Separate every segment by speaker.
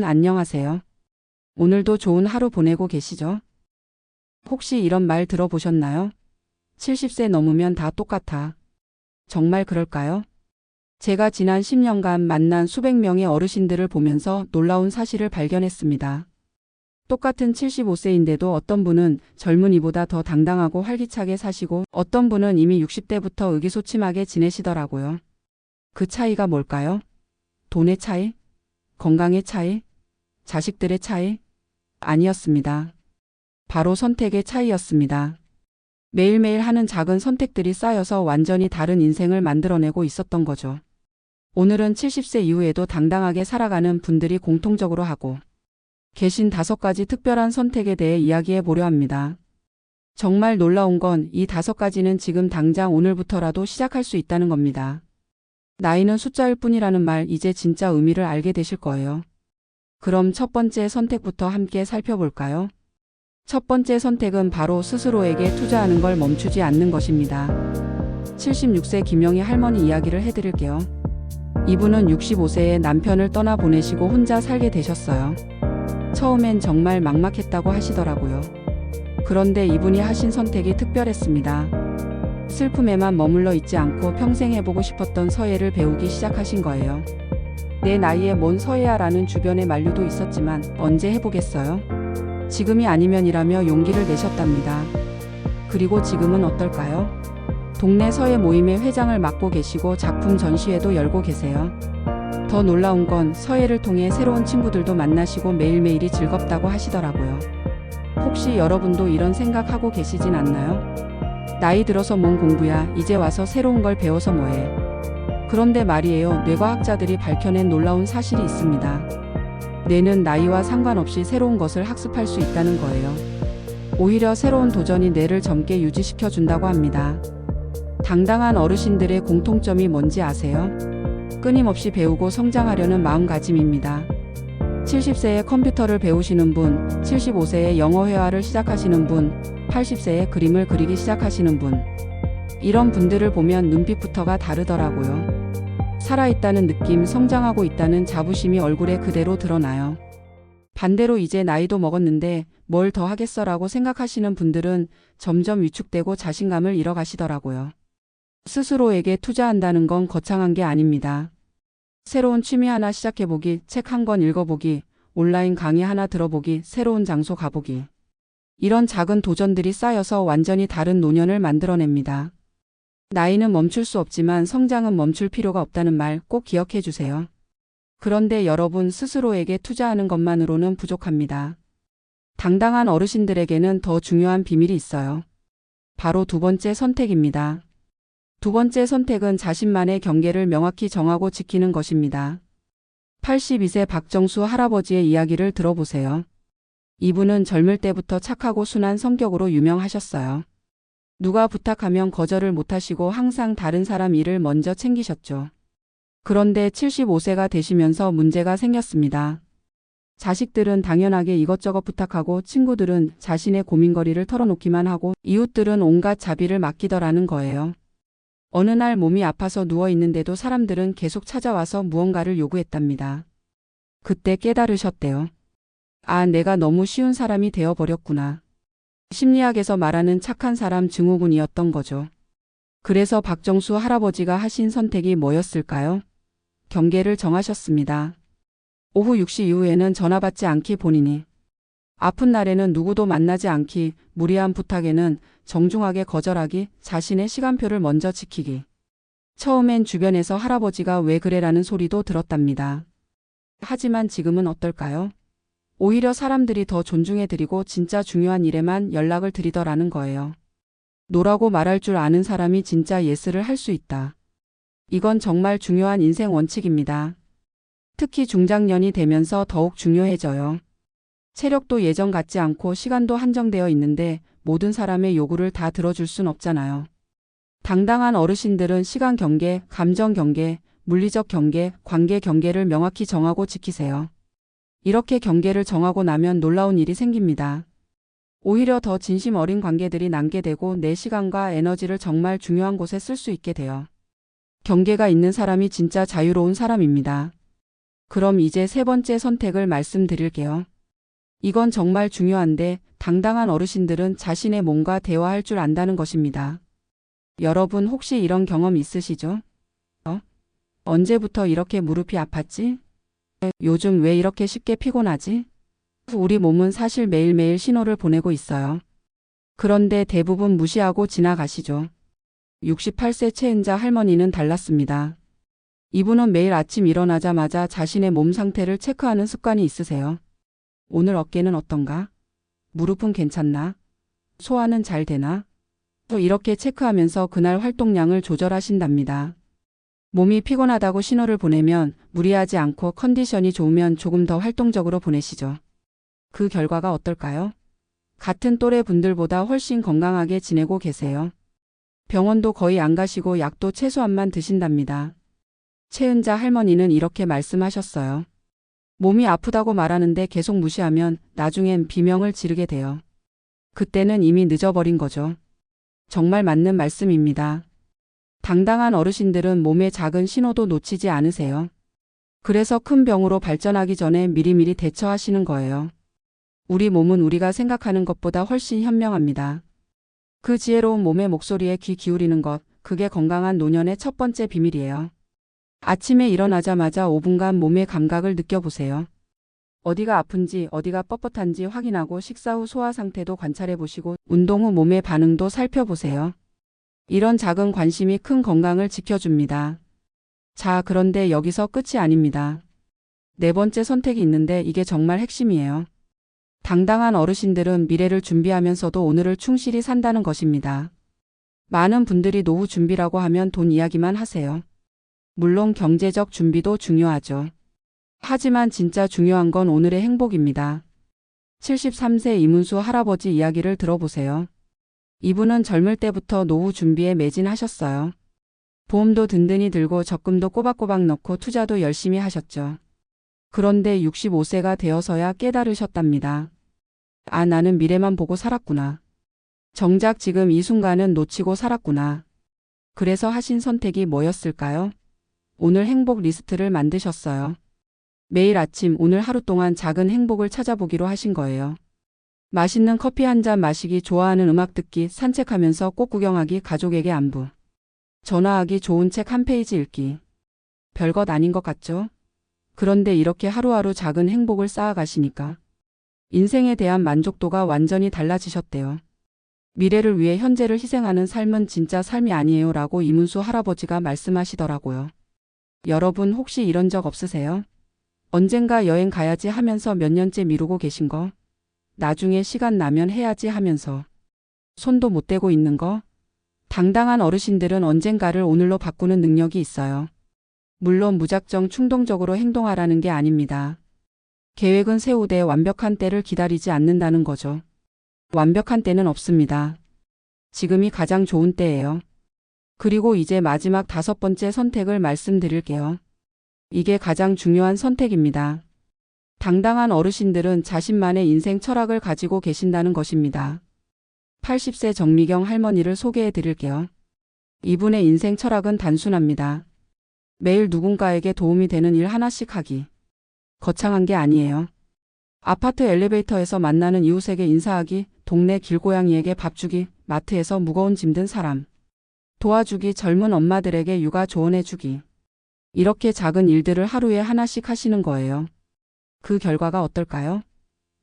Speaker 1: 안녕하세요. 오늘도 좋은 하루 보내고 계시죠? 혹시 이런 말 들어보셨나요? 70세 넘으면 다 똑같아. 정말 그럴까요? 제가 지난 10년간 만난 수백 명의 어르신들을 보면서 놀라운 사실을 발견했습니다. 똑같은 75세인데도 어떤 분은 젊은이보다 더 당당하고 활기차게 사시고 어떤 분은 이미 60대부터 의기소침하게 지내시더라고요. 그 차이가 뭘까요? 돈의 차이? 건강의 차이? 자식들의 차이? 아니었습니다. 바로 선택의 차이였습니다. 매일매일 하는 작은 선택들이 쌓여서 완전히 다른 인생을 만들어내고 있었던 거죠. 오늘은 70세 이후에도 당당하게 살아가는 분들이 공통적으로 하고 계신 5가지 특별한 선택에 대해 이야기해 보려 합니다. 정말 놀라운 건 이 5가지는 지금 당장 오늘부터라도 시작할 수 있다는 겁니다. 나이는 숫자일 뿐이라는 말 이제 진짜 의미를 알게 되실 거예요. 그럼 첫 번째 선택부터 함께 살펴볼까요? 첫 번째 선택은 바로 스스로에게 투자하는 걸 멈추지 않는 것입니다. 76세 김영희 할머니 이야기를 해드릴게요. 이분은 65세에 남편을 떠나보내시고 혼자 살게 되셨어요. 처음엔 정말 막막했다고 하시더라고요. 그런데 이분이 하신 선택이 특별했습니다. 슬픔에만 머물러 있지 않고 평생 해보고 싶었던 서예를 배우기 시작하신 거예요. 내 나이에 뭔 서예야라는 주변의 만류도 있었지만 언제 해보겠어요? 지금이 아니면이라며 용기를 내셨답니다. 그리고 지금은 어떨까요? 동네 서예 모임의 회장을 맡고 계시고 작품 전시회도 열고 계세요. 더 놀라운 건 서예를 통해 새로운 친구들도 만나시고 매일매일이 즐겁다고 하시더라고요. 혹시 여러분도 이런 생각하고 계시진 않나요? 나이 들어서 뭔 공부야, 이제 와서 새로운 걸 배워서 뭐해. 그런데 말이에요, 뇌과학자들이 밝혀낸 놀라운 사실이 있습니다. 뇌는 나이와 상관없이 새로운 것을 학습할 수 있다는 거예요. 오히려 새로운 도전이 뇌를 젊게 유지시켜 준다고 합니다. 당당한 어르신들의 공통점이 뭔지 아세요? 끊임없이 배우고 성장하려는 마음가짐입니다. 70세에 컴퓨터를 배우시는 분, 75세에 영어 회화를 시작하시는 분, 80세에 그림을 그리기 시작하시는 분. 이런 분들을 보면 눈빛부터가 다르더라고요. 살아있다는 느낌, 성장하고 있다는 자부심이 얼굴에 그대로 드러나요. 반대로 이제 나이도 먹었는데 뭘 더 하겠어라고 생각하시는 분들은 점점 위축되고 자신감을 잃어가시더라고요. 스스로에게 투자한다는 건 거창한 게 아닙니다. 새로운 취미 하나 시작해보기, 책 한 권 읽어보기, 온라인 강의 하나 들어보기, 새로운 장소 가보기. 이런 작은 도전들이 쌓여서 완전히 다른 노년을 만들어냅니다. 나이는 멈출 수 없지만 성장은 멈출 필요가 없다는 말 꼭 기억해 주세요. 그런데 여러분 스스로에게 투자하는 것만으로는 부족합니다. 당당한 어르신들에게는 더 중요한 비밀이 있어요. 바로 두 번째 선택입니다. 두 번째 선택은 자신만의 경계를 명확히 정하고 지키는 것입니다. 82세 박정수 할아버지의 이야기를 들어보세요. 이분은 젊을 때부터 착하고 순한 성격으로 유명하셨어요. 누가 부탁하면 거절을 못하시고 항상 다른 사람 일을 먼저 챙기셨죠. 그런데 75세가 되시면서 문제가 생겼습니다. 자식들은 당연하게 이것저것 부탁하고 친구들은 자신의 고민거리를 털어놓기만 하고 이웃들은 온갖 자비를 맡기더라는 거예요. 어느 날 몸이 아파서 누워있는데도 사람들은 계속 찾아와서 무언가를 요구했답니다. 그때 깨달으셨대요. 아, 내가 너무 쉬운 사람이 되어버렸구나. 심리학에서 말하는 착한 사람 증후군이었던 거죠. 그래서 박정수 할아버지가 하신 선택이 뭐였을까요? 경계를 정하셨습니다. 오후 6시 이후에는 전화 받지 않기, 본인이 아픈 날에는 누구도 만나지 않기, 무리한 부탁에는 정중하게 거절하기, 자신의 시간표를 먼저 지키기. 처음엔 주변에서 할아버지가 왜 그래라는 소리도 들었답니다. 하지만 지금은 어떨까요? 오히려 사람들이 더 존중해드리고 진짜 중요한 일에만 연락을 드리더라는 거예요. 노라고 말할 줄 아는 사람이 진짜 예스를 할 수 있다. 이건 정말 중요한 인생 원칙입니다. 특히 중장년이 되면서 더욱 중요해져요. 체력도 예전 같지 않고 시간도 한정되어 있는데 모든 사람의 요구를 다 들어줄 순 없잖아요. 당당한 어르신들은 시간 경계, 감정 경계, 물리적 경계, 관계 경계를 명확히 정하고 지키세요. 이렇게 경계를 정하고 나면 놀라운 일이 생깁니다. 오히려 더 진심 어린 관계들이 남게 되고 내 시간과 에너지를 정말 중요한 곳에 쓸 수 있게 돼요. 경계가 있는 사람이 진짜 자유로운 사람입니다. 그럼 이제 세 번째 선택을 말씀드릴게요. 이건 정말 중요한데 당당한 어르신들은 자신의 몸과 대화할 줄 안다는 것입니다. 여러분 혹시 이런 경험 있으시죠? 언제부터 이렇게 무릎이 아팠지? 요즘 왜 이렇게 쉽게 피곤하지? 우리 몸은 사실 매일매일 신호를 보내고 있어요. 그런데 대부분 무시하고 지나가시죠. 68세 최은자 할머니는 달랐습니다. 이분은 매일 아침 일어나자마자 자신의 몸 상태를 체크하는 습관이 있으세요. 오늘 어깨는 어떤가? 무릎은 괜찮나? 소화는 잘 되나? 이렇게 체크하면서 그날 활동량을 조절하신답니다. 몸이 피곤하다고 신호를 보내면 무리하지 않고 컨디션이 좋으면 조금 더 활동적으로 보내시죠. 그 결과가 어떨까요? 같은 또래 분들보다 훨씬 건강하게 지내고 계세요. 병원도 거의 안 가시고 약도 최소한만 드신답니다. 최은자 할머니는 이렇게 말씀하셨어요. 몸이 아프다고 말하는데 계속 무시하면 나중엔 비명을 지르게 돼요. 그때는 이미 늦어버린 거죠. 정말 맞는 말씀입니다. 당당한 어르신들은 몸의 작은 신호도 놓치지 않으세요. 그래서 큰 병으로 발전하기 전에 미리미리 대처하시는 거예요. 우리 몸은 우리가 생각하는 것보다 훨씬 현명합니다. 그 지혜로운 몸의 목소리에 귀 기울이는 것, 그게 건강한 노년의 첫 번째 비밀이에요. 아침에 일어나자마자 5분간 몸의 감각을 느껴보세요. 어디가 아픈지, 어디가 뻣뻣한지 확인하고 식사 후 소화 상태도 관찰해 보시고 운동 후 몸의 반응도 살펴보세요. 이런 작은 관심이 큰 건강을 지켜줍니다. 자, 그런데 여기서 끝이 아닙니다. 네 번째 선택이 있는데 이게 정말 핵심이에요. 당당한 어르신들은 미래를 준비하면서도 오늘을 충실히 산다는 것입니다. 많은 분들이 노후 준비라고 하면 돈 이야기만 하세요. 물론 경제적 준비도 중요하죠. 하지만 진짜 중요한 건 오늘의 행복입니다. 73세 이문수 할아버지 이야기를 들어보세요. 이분은 젊을 때부터 노후 준비에 매진하셨어요. 보험도 든든히 들고 적금도 꼬박꼬박 넣고 투자도 열심히 하셨죠. 그런데 65세가 되어서야 깨달으셨답니다. 아, 나는 미래만 보고 살았구나. 정작 지금 이 순간은 놓치고 살았구나. 그래서 하신 선택이 뭐였을까요? 오늘 행복 리스트를 만드셨어요. 매일 아침 오늘 하루 동안 작은 행복을 찾아보기로 하신 거예요. 맛있는 커피 한 잔 마시기, 좋아하는 음악 듣기, 산책하면서 꽃 구경하기, 가족에게 안부 전화하기, 좋은 책 한 페이지 읽기. 별것 아닌 것 같죠? 그런데 이렇게 하루하루 작은 행복을 쌓아가시니까 인생에 대한 만족도가 완전히 달라지셨대요. 미래를 위해 현재를 희생하는 삶은 진짜 삶이 아니에요 라고 이문수 할아버지가 말씀하시더라고요. 여러분 혹시 이런 적 없으세요? 언젠가 여행 가야지 하면서 몇 년째 미루고 계신 거? 나중에 시간 나면 해야지 하면서 손도 못 대고 있는 거? 당당한 어르신들은 언젠가를 오늘로 바꾸는 능력이 있어요. 물론 무작정 충동적으로 행동하라는 게 아닙니다. 계획은 세우되 완벽한 때를 기다리지 않는다는 거죠. 완벽한 때는 없습니다. 지금이 가장 좋은 때예요. 그리고 이제 마지막 다섯 번째 선택을 말씀드릴게요. 이게 가장 중요한 선택입니다. 당당한 어르신들은 자신만의 인생 철학을 가지고 계신다는 것입니다. 80세 정미경 할머니를 소개해 드릴게요. 이분의 인생 철학은 단순합니다. 매일 누군가에게 도움이 되는 일 하나씩 하기. 거창한 게 아니에요. 아파트 엘리베이터에서 만나는 이웃에게 인사하기, 동네 길고양이에게 밥 주기, 마트에서 무거운 짐 든 사람 도와주기, 젊은 엄마들에게 육아 조언해 주기. 이렇게 작은 일들을 하루에 하나씩 하시는 거예요. 그 결과가 어떨까요?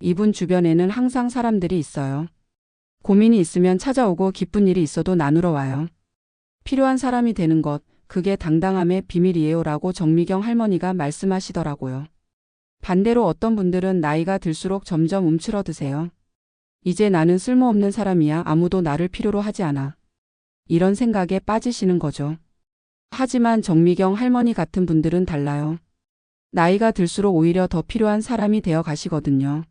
Speaker 1: 이분 주변에는 항상 사람들이 있어요. 고민이 있으면 찾아오고 기쁜 일이 있어도 나누러 와요. 필요한 사람이 되는 것, 그게 당당함의 비밀이에요 라고 정미경 할머니가 말씀하시더라고요. 반대로 어떤 분들은 나이가 들수록 점점 움츠러드세요. 이제 나는 쓸모없는 사람이야. 아무도 나를 필요로 하지 않아. 이런 생각에 빠지시는 거죠. 하지만 정미경 할머니 같은 분들은 달라요. 나이가 들수록 오히려 더 필요한 사람이 되어 가시거든요.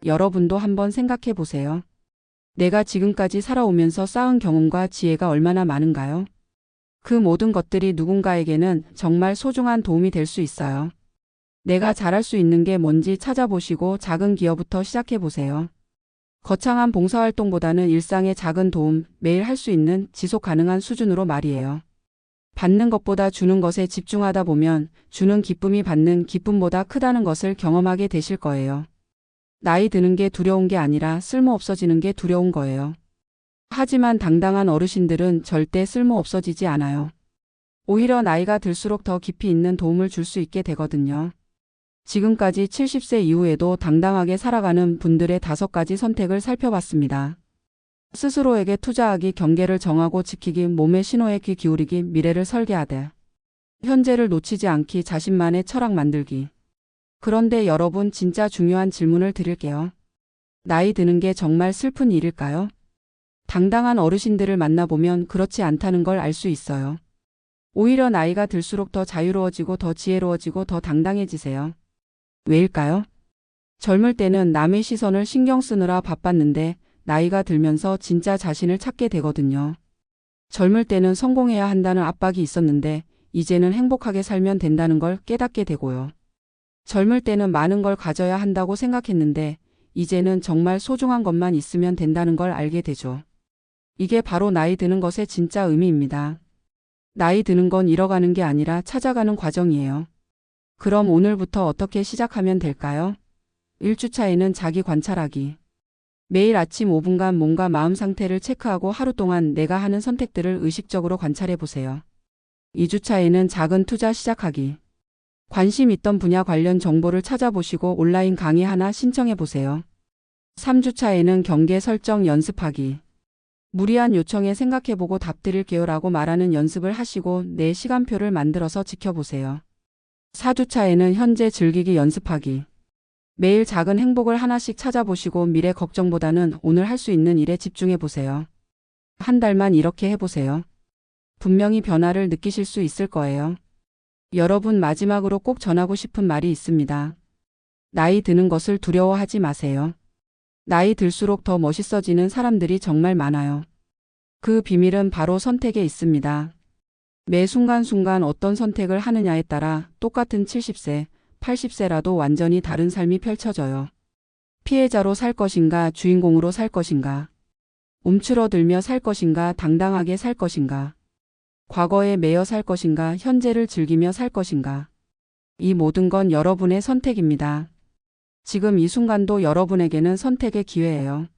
Speaker 1: 여러분도 한번 생각해 보세요. 내가 지금까지 살아오면서 쌓은 경험과 지혜가 얼마나 많은가요? 그 모든 것들이 누군가에게는 정말 소중한 도움이 될 수 있어요. 내가 잘할 수 있는 게 뭔지 찾아보시고 작은 기여부터 시작해 보세요. 거창한 봉사활동보다는 일상의 작은 도움, 매일 할 수 있는 지속 가능한 수준으로 말이에요. 받는 것보다 주는 것에 집중하다 보면 주는 기쁨이 받는 기쁨보다 크다는 것을 경험하게 되실 거예요. 나이 드는 게 두려운 게 아니라 쓸모 없어지는 게 두려운 거예요. 하지만 당당한 어르신들은 절대 쓸모 없어지지 않아요. 오히려 나이가 들수록 더 깊이 있는 도움을 줄 수 있게 되거든요. 지금까지 70세 이후에도 당당하게 살아가는 분들의 5가지 선택을 살펴봤습니다. 스스로에게 투자하기, 경계를 정하고 지키기, 몸의 신호에 귀 기울이기, 미래를 설계하되, 현재를 놓치지 않기, 자신만의 철학 만들기. 그런데 여러분, 진짜 중요한 질문을 드릴게요. 나이 드는 게 정말 슬픈 일일까요? 당당한 어르신들을 만나보면 그렇지 않다는 걸 알 수 있어요. 오히려 나이가 들수록 더 자유로워지고 더 지혜로워지고 더 당당해지세요. 왜일까요? 젊을 때는 남의 시선을 신경 쓰느라 바빴는데 나이가 들면서 진짜 자신을 찾게 되거든요. 젊을 때는 성공해야 한다는 압박이 있었는데 이제는 행복하게 살면 된다는 걸 깨닫게 되고요. 젊을 때는 많은 걸 가져야 한다고 생각했는데 이제는 정말 소중한 것만 있으면 된다는 걸 알게 되죠. 이게 바로 나이 드는 것의 진짜 의미입니다. 나이 드는 건 잃어가는 게 아니라 찾아가는 과정이에요. 그럼 오늘부터 어떻게 시작하면 될까요? 1주차에는 자기 관찰하기. 매일 아침 5분간 몸과 마음 상태를 체크하고 하루 동안 내가 하는 선택들을 의식적으로 관찰해 보세요. 2주차에는 작은 투자 시작하기. 관심 있던 분야 관련 정보를 찾아보시고 온라인 강의 하나 신청해 보세요. 3주차에는 경계 설정 연습하기. 무리한 요청에 생각해보고 답드릴게요라고 말하는 연습을 하시고 내 시간표를 만들어서 지켜보세요. 4주차에는 현재 즐기기 연습하기. 매일 작은 행복을 하나씩 찾아보시고 미래 걱정보다는 오늘 할 수 있는 일에 집중해 보세요. 한 달만 이렇게 해보세요. 분명히 변화를 느끼실 수 있을 거예요. 여러분, 마지막으로 꼭 전하고 싶은 말이 있습니다. 나이 드는 것을 두려워하지 마세요. 나이 들수록 더 멋있어지는 사람들이 정말 많아요. 그 비밀은 바로 선택에 있습니다. 매 순간순간 어떤 선택을 하느냐에 따라 똑같은 70세, 80세라도 완전히 다른 삶이 펼쳐져요. 피해자로 살 것인가, 주인공으로 살 것인가, 움츠러들며 살 것인가, 당당하게 살 것인가, 과거에 매여 살 것인가, 현재를 즐기며 살 것인가. 이 모든 건 여러분의 선택입니다. 지금 이 순간도 여러분에게는 선택의 기회예요.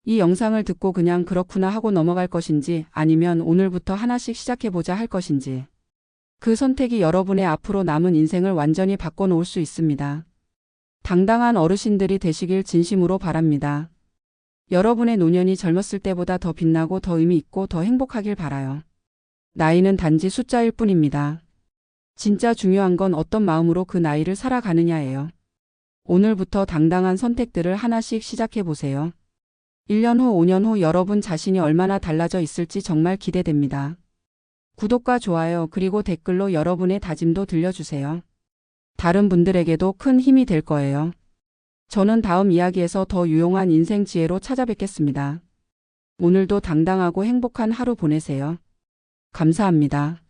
Speaker 1: 이 영상을 듣고 그냥 그렇구나 하고 넘어갈 것인지 아니면 오늘부터 하나씩 시작해보자 할 것인지. 그 선택이 여러분의 앞으로 남은 인생을 완전히 바꿔놓을 수 있습니다. 당당한 어르신들이 되시길 진심으로 바랍니다. 여러분의 노년이 젊었을 때보다 더 빛나고 더 의미 있고 더 행복하길 바라요. 나이는 단지 숫자일 뿐입니다. 진짜 중요한 건 어떤 마음으로 그 나이를 살아가느냐예요. 오늘부터 당당한 선택들을 하나씩 시작해보세요. 1년 후, 5년 후 여러분 자신이 얼마나 달라져 있을지 정말 기대됩니다. 구독과 좋아요 그리고 댓글로 여러분의 다짐도 들려주세요. 다른 분들에게도 큰 힘이 될 거예요. 저는 다음 이야기에서 더 유용한 인생 지혜로 찾아뵙겠습니다. 오늘도 당당하고 행복한 하루 보내세요. 감사합니다.